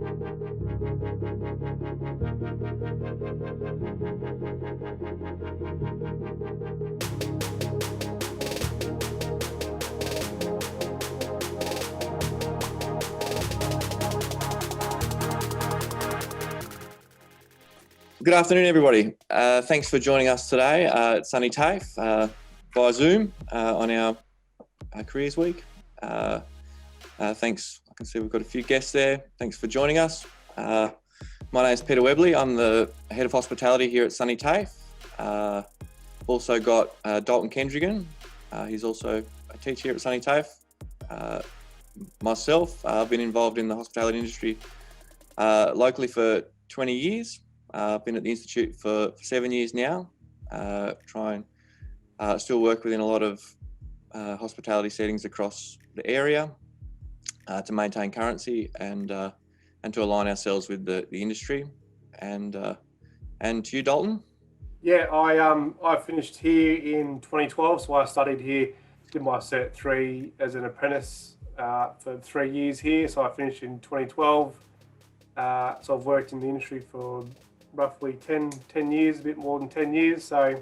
Good afternoon, everybody. Thanks for joining us today at Sunny TAFE via Zoom on our Careers Week. Thanks. I can see we've got a few guests there. Thanks for joining us. My name is Peter Webley. I'm the Head of Hospitality here at Sunny TAFE. Also got Dalton Kendrigan. He's also a teacher here at Sunny TAFE. Myself, I've been involved in the hospitality industry locally for 20 years. I've been at the Institute for 7 years now. Still work within a lot of hospitality settings across the area to maintain currency and to align ourselves with the industry. And to you, Dalton? Yeah, I finished here in 2012, so I studied here, did my Cert 3 as an apprentice for 3 years here. So I finished in 2012. So I've worked in the industry for roughly 10 years, a bit more than 10 years. So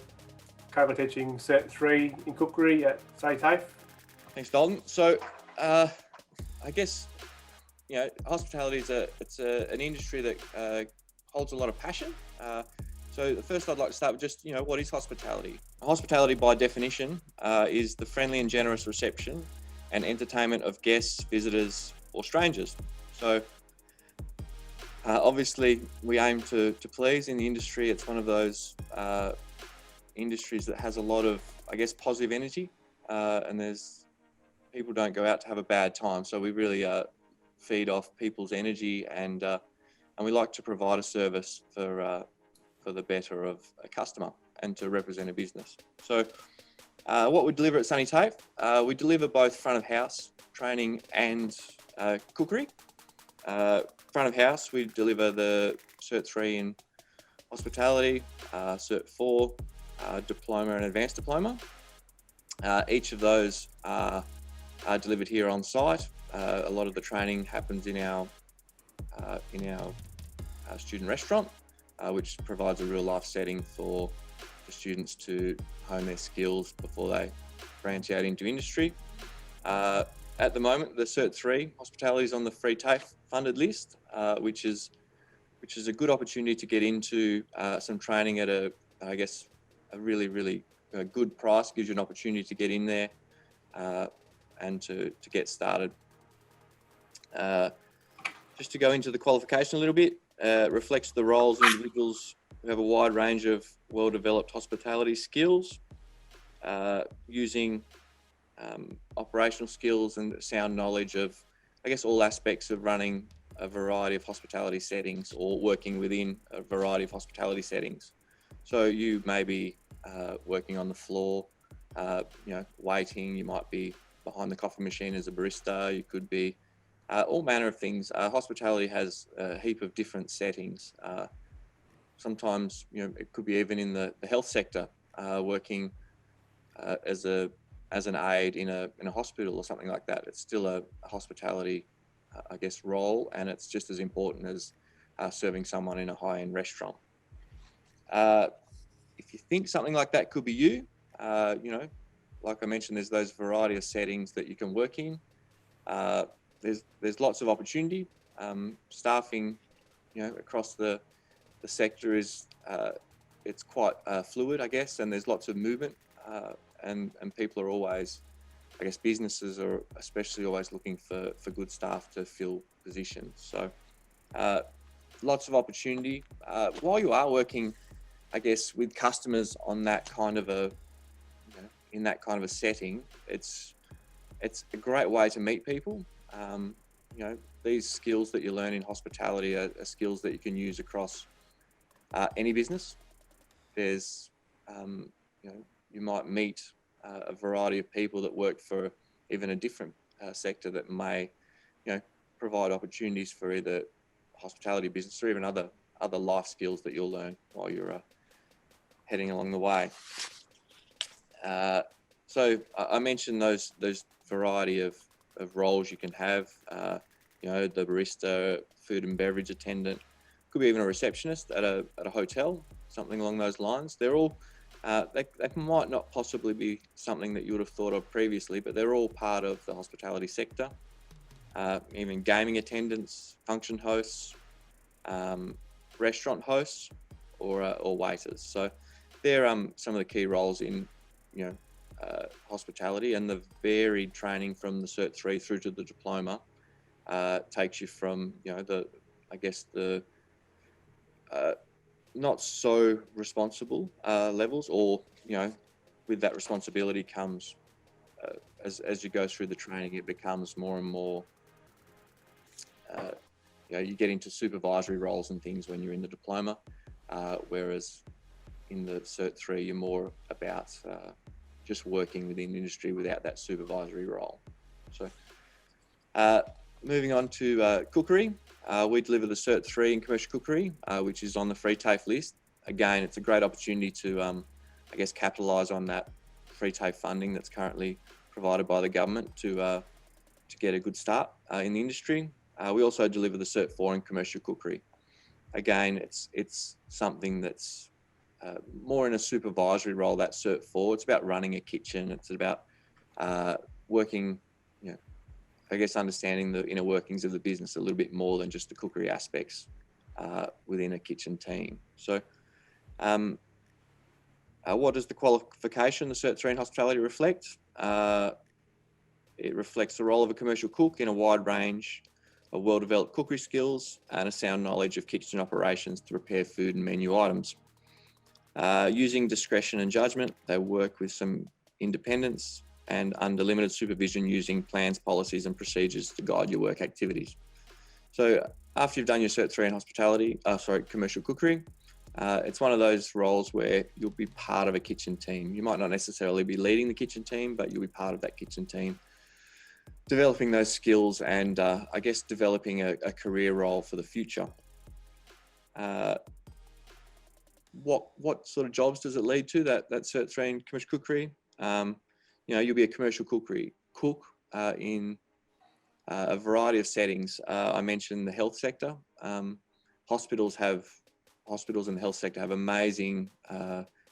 currently teaching Cert 3 in cookery at Sunny TAFE. Thanks, Dalton. So I guess, you know, hospitality is an industry that holds a lot of passion. So first I'd like to start with just, you know, what is hospitality? Hospitality by definition is the friendly and generous reception and entertainment of guests, visitors or strangers. So obviously we aim to please in the industry. It's one of those industries that has a lot of, I guess, positive energy, and people don't go out to have a bad time. So we really feed off people's energy, and we like to provide a service for the better of a customer and to represent a business. So what we deliver at Sunny TAFE, we deliver both front of house training and cookery. Front of house, we deliver the Cert 3 in hospitality, Cert 4, diploma and advanced diploma. Each of those are delivered here on site. A lot of the training happens in our student restaurant, which provides a real life setting for students to hone their skills before they branch out into industry. At the moment, the Cert 3 hospitality is on the free TAFE funded list, which is a good opportunity to get into some training at a really good price. Gives you an opportunity to get in there and to get started. Just to go into the qualification a little bit, reflects the roles of individuals who have a wide range of well-developed hospitality skills, using operational skills and sound knowledge of, I guess, all aspects of running a variety of hospitality settings or working within a variety of hospitality settings. So you may be working on the floor, waiting. You might be behind the coffee machine as a barista. You could be all manner of things. Hospitality has a heap of different settings. Sometimes, you know, it could be even in the health sector, working as an aide in a hospital or something like that. It's still a hospitality, I guess, role, and it's just as important as serving someone in a high-end restaurant. If you think something like that could be you, like I mentioned, there's those variety of settings that you can work in. There's lots of opportunity. Staffing, you know, across the sector is it's quite fluid, I guess, and there's lots of movement. And people are always, I guess, businesses are especially always looking for good staff to fill positions. So lots of opportunity. While you are working, I guess, with customers on that kind of in that kind of a setting, it's a great way to meet people. These skills that you learn in hospitality are skills that you can use across any business. There's, you might meet a variety of people that work for even a different sector that may, provide opportunities for either hospitality business or even other life skills that you'll learn while you're heading along the way. So I mentioned those variety of roles you can have. the barista, food and beverage attendant, could be even a receptionist at a hotel, something along those lines. They're all, they might not possibly be something that you would have thought of previously, but they're all part of the hospitality sector. Even gaming attendants, function hosts, restaurant hosts, or waiters. So they're some of the key roles in hospitality, and the varied training from the Cert 3 through to the diploma takes you from the not so responsible levels, or with that responsibility comes as you go through the training, it becomes more and more you get into supervisory roles and things when you're in the diploma, whereas in the Cert 3 you're more about just working within the industry without that supervisory role. So moving on to cookery, we deliver the Cert 3 in commercial cookery, which is on the free TAFE list. Again, it's a great opportunity to capitalise on that free TAFE funding that's currently provided by the government to get a good start in the industry. We also deliver the Cert 4 in commercial cookery. Again, it's something that's more in a supervisory role, that Cert 4. It's about running a kitchen. It's about working, understanding the inner workings of the business a little bit more than just the cookery aspects within a kitchen team. So what does the qualification, the Cert 3 in hospitality, reflect? It reflects the role of a commercial cook in a wide range of well-developed cookery skills and a sound knowledge of kitchen operations to prepare food and menu items. Using discretion and judgment, they work with some independence and under limited supervision, using plans, policies and procedures to guide your work activities. So after you've done your Cert 3 in hospitality, commercial cookery, it's one of those roles where you'll be part of a kitchen team. You might not necessarily be leading the kitchen team, but you'll be part of that kitchen team, developing those skills and developing a career role for the future. What sort of jobs does it lead to, that Cert 3 in commercial cookery? You'll be a commercial cookery cook in a variety of settings. I mentioned the health sector. Hospitals in the health sector have amazing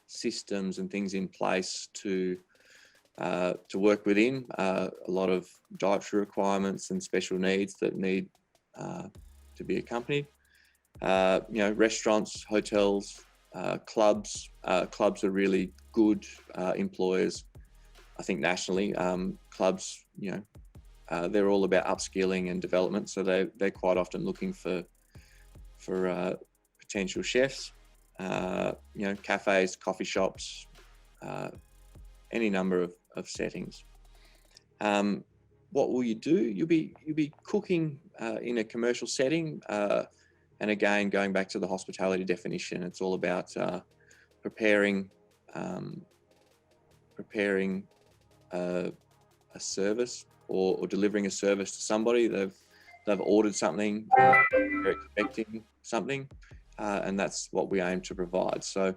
systems and things in place to work within. A lot of dietary requirements and special needs that need to be accompanied. Restaurants, hotels, clubs. Clubs are really good employers, I think, nationally. Clubs, they're all about upskilling and development, so they're quite often looking for potential chefs. Cafes, coffee shops, any number of settings. What will you do? You'll be cooking in a commercial setting, and again, going back to the hospitality definition, it's all about preparing a service or delivering a service to somebody. They've ordered something, they're expecting something, and that's what we aim to provide. So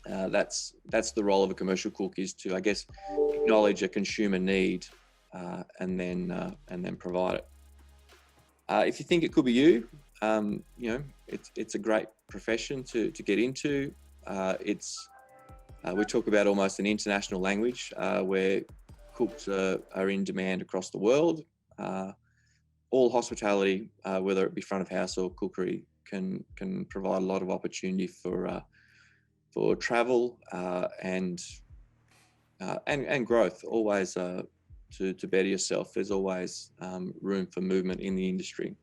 that's the role of a commercial cook, is to, acknowledge a consumer need and then provide it. If you think it could be you, it's a great profession to get into. We talk about almost an international language where cooks are in demand across the world. All hospitality, whether it be front of house or cookery, can provide a lot of opportunity for travel and growth. Always to better yourself. There's always room for movement in the industry.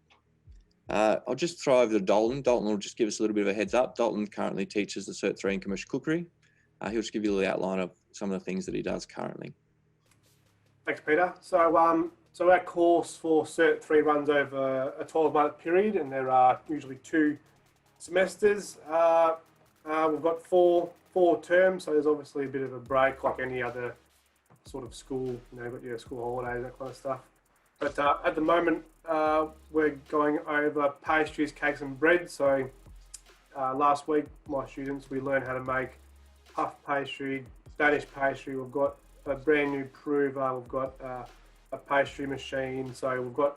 I'll just throw over to Dalton. Dalton will just give us a little bit of a heads up. Dalton currently teaches the Cert 3 in commercial cookery. He'll just give you the outline of some of the things that he does currently. Thanks, Peter. So our course for Cert 3 runs over a 12-month period, and there are usually 2 semesters. We've got four terms, so there's obviously a bit of a break like any other sort of school. You've got your school holidays, that kind of stuff. But at the moment, we're going over pastries, cakes and bread. So last week, my students, we learned how to make puff pastry, Danish pastry. We've got a brand new prover. We've got a pastry machine. So we've got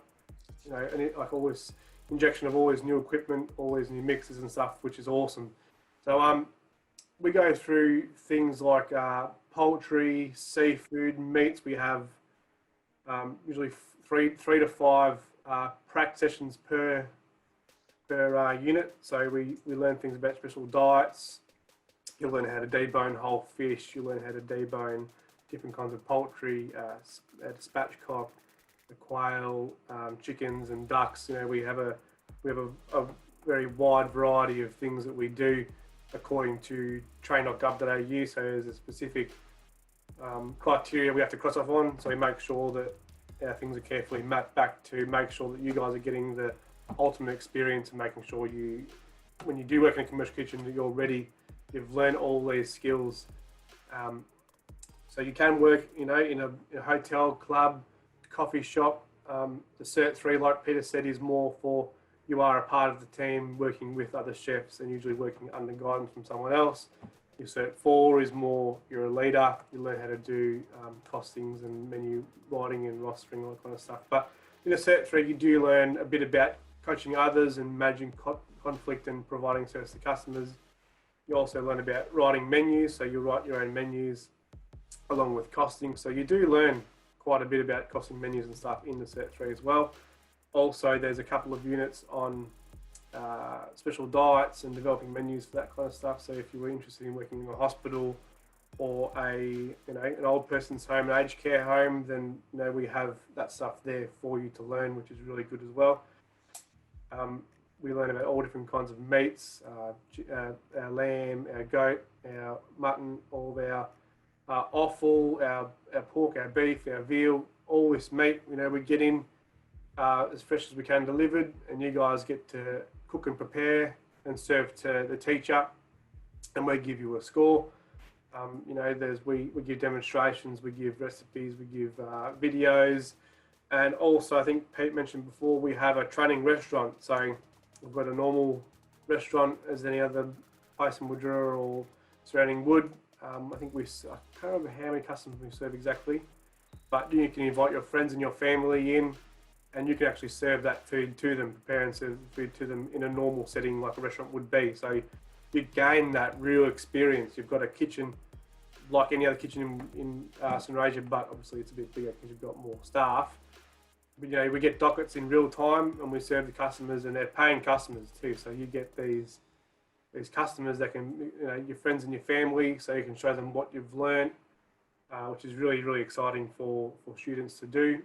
you know, and like always injection of always new equipment, always new mixes and stuff, which is awesome. So we go through things like poultry, seafood, meats. We have usually three to five prac sessions per unit. So we learn things about special diets. You'll learn how to debone whole fish. You'll learn how to debone different kinds of poultry, spatchcock, the quail, chickens and ducks. You know, we have a very wide variety of things that we do according to train.gov.au. So there's a specific criteria we have to cross off on. So we make sure that our things are carefully mapped back to make sure that you guys are getting the ultimate experience and making sure when you do work in a commercial kitchen, that you're ready. You've learned all these skills. So you can work, you know, in a hotel, club, coffee shop. The Cert 3, like Peter said, is more for you are a part of the team working with other chefs and usually working under guidance from someone else. Your Cert 4 is more, you're a leader, you learn how to do costings and menu writing and rostering, all that kind of stuff. But in a Cert 3, you do learn a bit about coaching others and managing conflict and providing service to customers. You also learn about writing menus, so you write your own menus along with costing. So you do learn quite a bit about costing menus and stuff in the Cert 3 as well. Also, there's a couple of units on special diets and developing menus for that kind of stuff. So if you were interested in working in a hospital or an old person's home, an aged care home, then we have that stuff there for you to learn, which is really good as well. We learn about all different kinds of meats, our lamb, our goat, our mutton, all of our offal, our pork, our beef, our veal, all this meat, we get in as fresh as we can delivered, and you guys get to cook and prepare and serve to the teacher, and we give you a score. We give demonstrations, we give recipes, we give videos, and also I think Pete mentioned before, we have a training restaurant. So we've got a normal restaurant as any other place in Woodrow or surrounding Wood. I can't remember how many customers we serve exactly, but you can invite your friends and your family in, and you can actually serve that food to them, prepare and serve food to them in a normal setting like a restaurant would be. So you gain that real experience. You've got a kitchen like any other kitchen in St. Rasia, but obviously it's a bit bigger because you've got more staff. But we get dockets in real time, and we serve the customers, and they're paying customers too. So you get these customers that can, your friends and your family, so you can show them what you've learned, which is really, really exciting for students to do.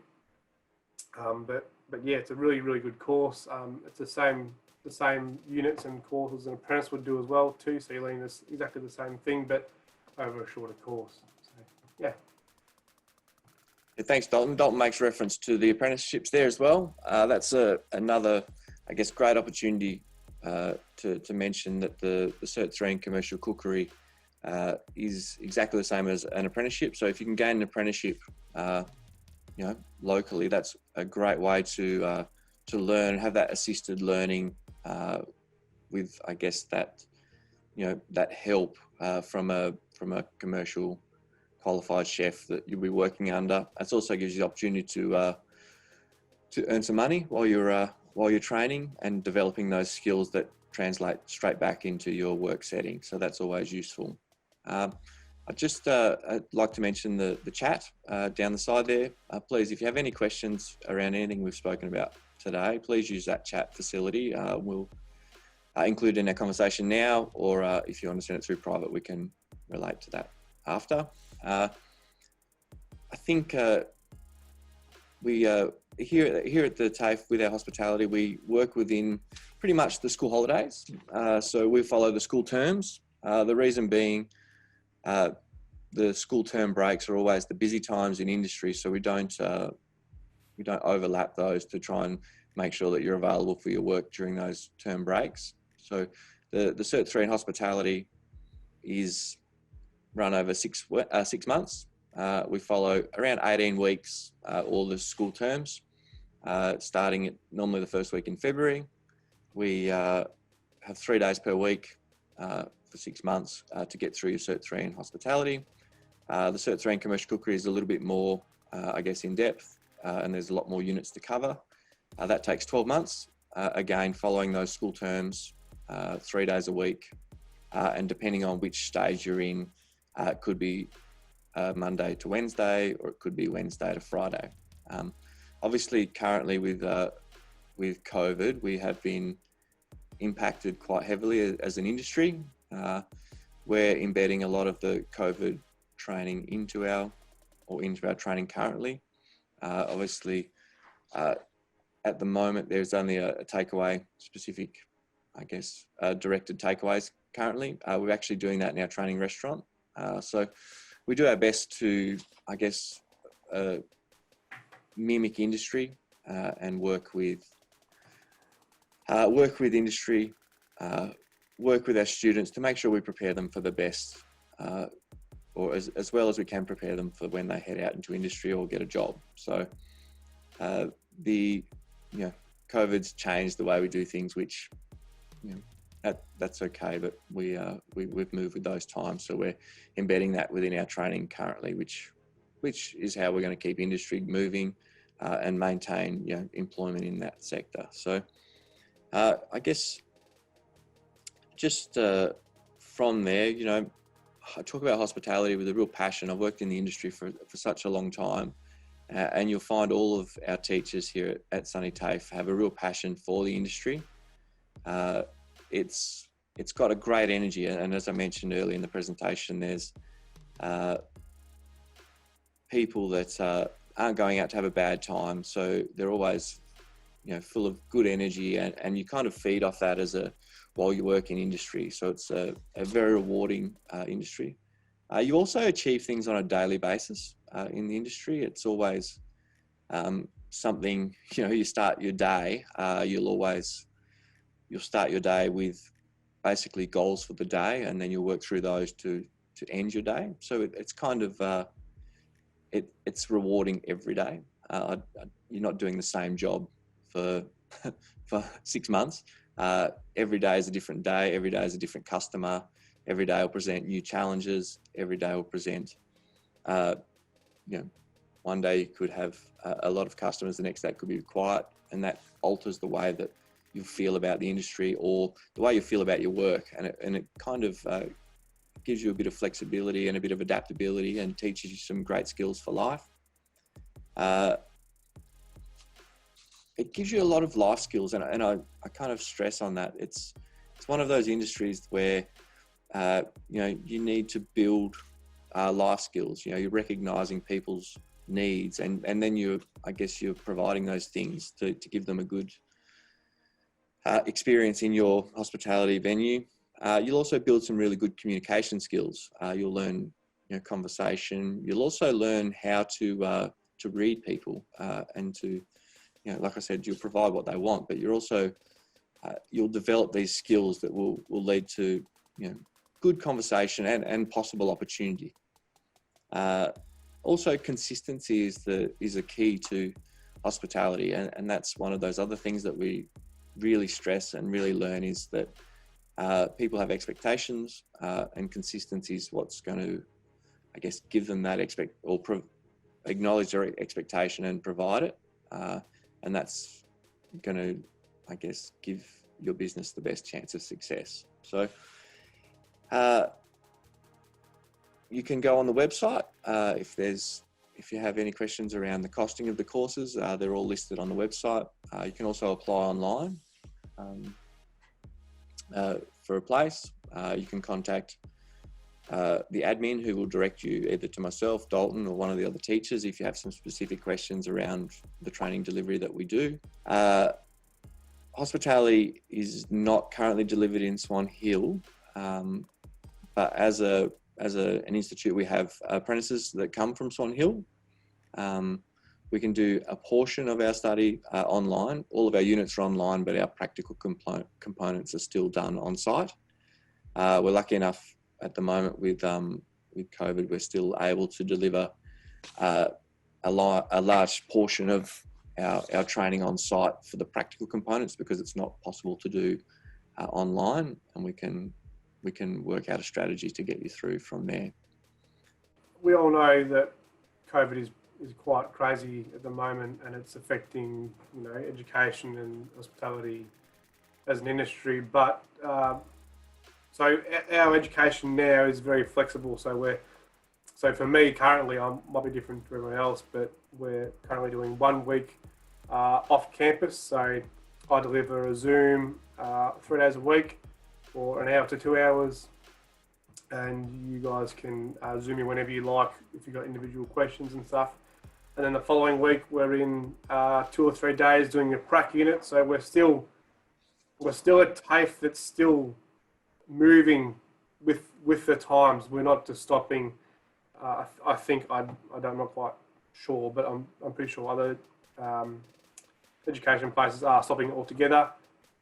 But yeah, it's a really, really good course. It's the same units and courses an apprentice would do as well too. So you're learning exactly the same thing, but over a shorter course. So yeah. Thanks, Dalton. Dalton makes reference to the apprenticeships there as well. That's another, I guess, great opportunity to mention that the Cert 3 in commercial cookery is exactly the same as an apprenticeship. So if you can gain an apprenticeship, locally, that's a great way to learn, have that assisted learning with, I guess, that that help from a commercial qualified chef that you'll be working under. It also gives you the opportunity to earn some money while you're training and developing those skills that translate straight back into your work setting. So that's always useful. I'd like to mention the chat down the side there. Please, if you have any questions around anything we've spoken about today, please use that chat facility. We'll include it in our conversation now, or if you want to send it through private, we can relate to that after. I think we here at the TAFE with our hospitality, we work within pretty much the school holidays. So we follow the school terms. The reason being, the school term breaks are always the busy times in industry, so we don't overlap those to try and make sure that you're available for your work during those term breaks. So the Cert 3 in hospitality is run over 6 months. We follow around 18 weeks, all the school terms, starting at normally the first week in February. We have 3 days per week for 6 months to get through your Cert 3 in hospitality. The Cert 3 in commercial cookery is a little bit more, I guess, in depth, and there's a lot more units to cover. That takes 12 months. Again, following those school terms, 3 days a week. And depending on which stage you're in, it could be Monday to Wednesday, or it could be Wednesday to Friday. Obviously, currently with COVID, we have been impacted quite heavily as an industry. We're embedding a lot of the COVID training into our training currently. Obviously, at the moment, there's only a takeaway specific, I guess, directed takeaways currently. We're actually doing that in our training restaurant. So we do our best to, I guess, mimic industry and work with industry, work with our students to make sure we prepare them for the best, or as well as we can prepare them for when they head out into industry or get a job. So COVID's changed the way we do things, which that's okay, but we've moved with those times, so we're embedding that within our training currently, which is how we're going to keep industry moving and maintain employment in that sector. So I guess just from there, I talk about hospitality with a real passion. I've worked in the industry for such a long time, and you'll find all of our teachers here at Sunny TAFE have a real passion for the industry. It's got a great energy, and as I mentioned earlier in the presentation, there's people that aren't going out to have a bad time, so they're always full of good energy, and you kind of feed off that while you work in industry. So it's a very rewarding industry. You also achieve things on a daily basis in the industry. It's always something, you start your day, you'll start your day with basically goals for the day, and then you'll work through those to end your day. So it's kind of, it's rewarding every day. You're not doing the same job for 6 months. Every day is a different day. Every day is a different customer. Every day will present new challenges. Every day will present, one day you could have a lot of customers, the next day it could be quiet, and that alters the way that you feel about the industry or the way you feel about your work. And it kind of gives you a bit of flexibility and a bit of adaptability, and teaches you some great skills for life. It gives you a lot of life skills, and I kind of stress on that. It's one of those industries where you need to build life skills. You're recognizing people's needs, and then you're providing those things to give them a good experience in your hospitality venue. You'll also build some really good communication skills. You'll learn conversation. You'll also learn how to read people and to, like I said, you'll provide what they want, but you're also you'll develop these skills that will lead to good conversation and possible opportunity. Also, consistency is a key to hospitality, and that's one of those other things that we really stress and really learn, is that people have expectations, and consistency is what's going to, I guess, give them that acknowledge their expectation and provide it, and that's going to, I guess, give your business the best chance of success. So you can go on the website if you have any questions around the costing of the courses. They're all listed on the website. You can also apply online for a place. You can contact the admin, who will direct you either to myself, Dalton, or one of the other teachers if you have some specific questions around the training delivery that we do. Hospitality is not currently delivered in Swan Hill, but as an institute, we have apprentices that come from Swan Hill. We can do a portion of our study online. All of our units are online, but our practical components are still done on site. We're lucky enough at the moment with COVID, we're still able to deliver a large portion of our training on site for the practical components, because it's not possible to do online, and we can work out a strategy to get you through from there. We all know that COVID is is quite crazy at the moment, and it's affecting education and hospitality as an industry. But so our education now is very flexible. So for me currently, I might be different to everyone else, but we're currently doing 1 week off campus. So I deliver a Zoom 3 days a week for an hour to 2 hours, and you guys can Zoom me whenever you like if you've got individual questions and stuff. And then the following week, we're in 2 or 3 days doing a prac unit. So we're still at TAFE that's still moving with the times. We're not just stopping. I think I'm not quite sure, but I'm pretty sure other education places are stopping altogether.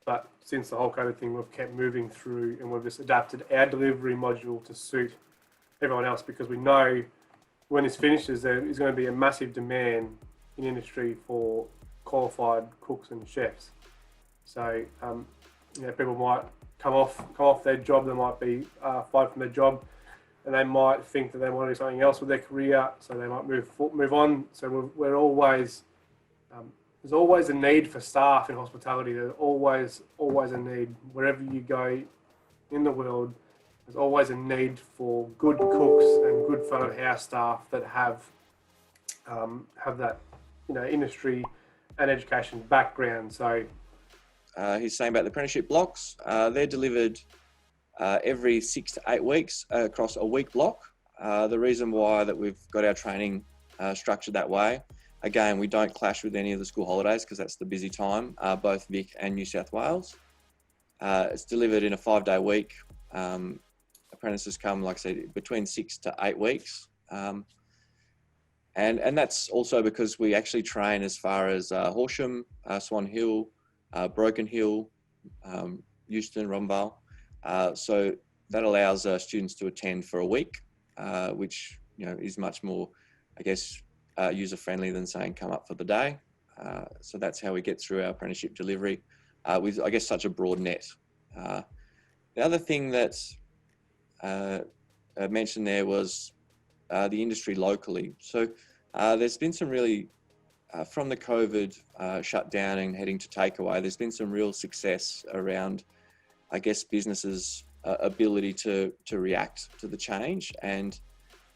But since the whole COVID thing, we've kept moving through, and we've just adapted our delivery module to suit everyone else, because we know when this finishes, there is going to be a massive demand in industry for qualified cooks and chefs. So people might come off their job. They might be fired from their job, and they might think that they want to do something else with their career, so they might move on. So we're always there's always a need for staff in hospitality. There's always a need wherever you go in the world. There's always a need for good cooks and good front of house staff that have that industry and education background. So he's saying about the apprenticeship blocks. They're delivered every 6 to 8 weeks across a week block. The reason why that we've got our training structured that way, again, we don't clash with any of the school holidays because that's the busy time, both Vic and New South Wales. It's delivered in a 5-day week. Apprentices come, like I said, between 6 to 8 weeks. And that's also because we actually train as far as Horsham, Swan Hill, Broken Hill, Euston, Romvale. So that allows students to attend for a week, which is much more, I guess, user-friendly than saying come up for the day. So that's how we get through our apprenticeship delivery with, I guess, such a broad net. The other thing that I mentioned there was the industry locally. So there's been some really, from the COVID shutdown and heading to takeaway, there's been some real success around, I guess, businesses' ability to react to the change, and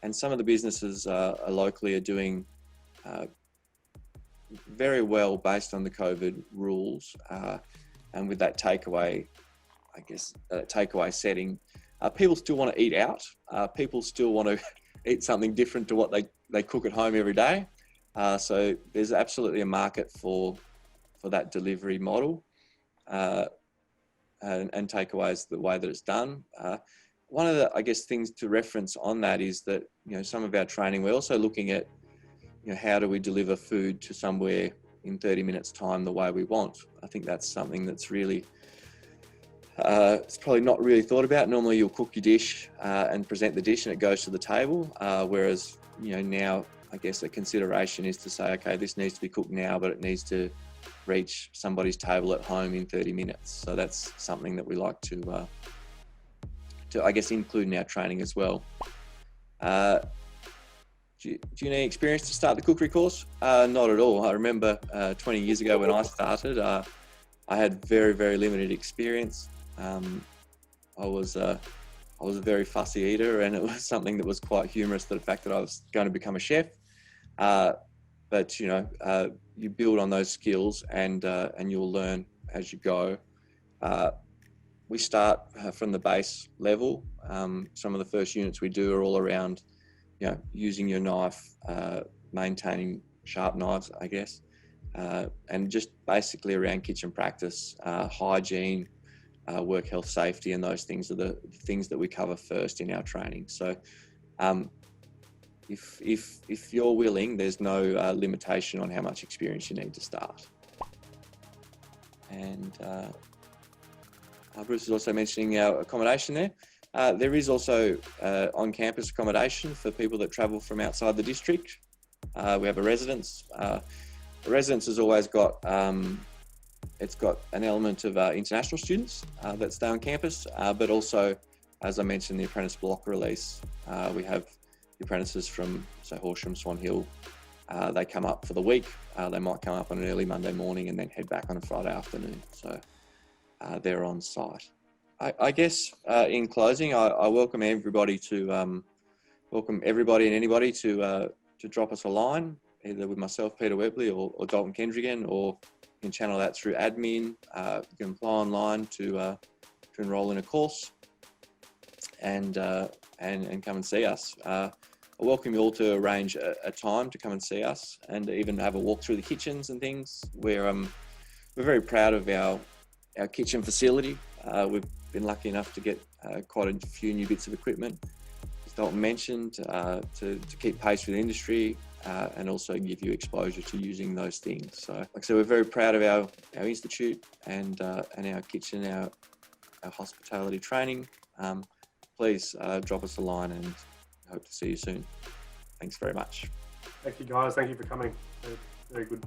some of the businesses locally are doing very well based on the COVID rules, and with that takeaway, I guess, takeaway setting. People still want to eat out. People still want to eat something different to what they cook at home every day. So there's absolutely a market for that delivery model, and takeaways the way that it's done. One of the, I guess, things to reference on that is that, some of our training, we're also looking at, how do we deliver food to somewhere in 30 minutes time the way we want. I think that's something that's really, it's probably not really thought about. Normally you'll cook your dish and present the dish and it goes to the table. Whereas, now I guess a consideration is to say, okay, this needs to be cooked now, but it needs to reach somebody's table at home in 30 minutes. So that's something that we like to I guess, include in our training as well. Do you need experience to start the cookery course? Not at all. I remember 20 years ago when I started, I had very, very limited experience. I was a very fussy eater, and it was something that was quite humorous, the fact that I was going to become a chef. But you build on those skills, and you'll learn as you go. We start from the base level. Some of the first units we do are all around, using your knife, maintaining sharp knives, I guess, and just basically around kitchen practice, hygiene, work health, safety, and those things are the things that we cover first in our training. So, if you're willing, there's no limitation on how much experience you need to start. And Bruce is also mentioning our accommodation there. There is also on-campus accommodation for people that travel from outside the district. We have a residence. The residence has always got, it's got an element of international students that stay on campus, but also, as I mentioned, the apprentice block release. We have the apprentices from, say, Horsham, Swan Hill, they come up for the week. They might come up on an early Monday morning and then head back on a Friday afternoon. So they're on site. I guess in closing, I welcome everybody to welcome everybody and anybody to drop us a line, either with myself, Peter Webley, or Dalton Kendrigan, or you can channel that through admin. You can apply online to enroll in a course and come and see us. I welcome you all to arrange a time to come and see us, and even have a walk through the kitchens and things. We're very proud of our kitchen facility. We've been lucky enough to get quite a few new bits of equipment, as Dalton mentioned, to keep pace with the industry, and also give you exposure to using those things. So, like I said, we're very proud of our institute and our kitchen, our hospitality training. Please drop us a line, and hope to see you soon. Thanks very much. Thank you, guys. Thank you for coming. Very good.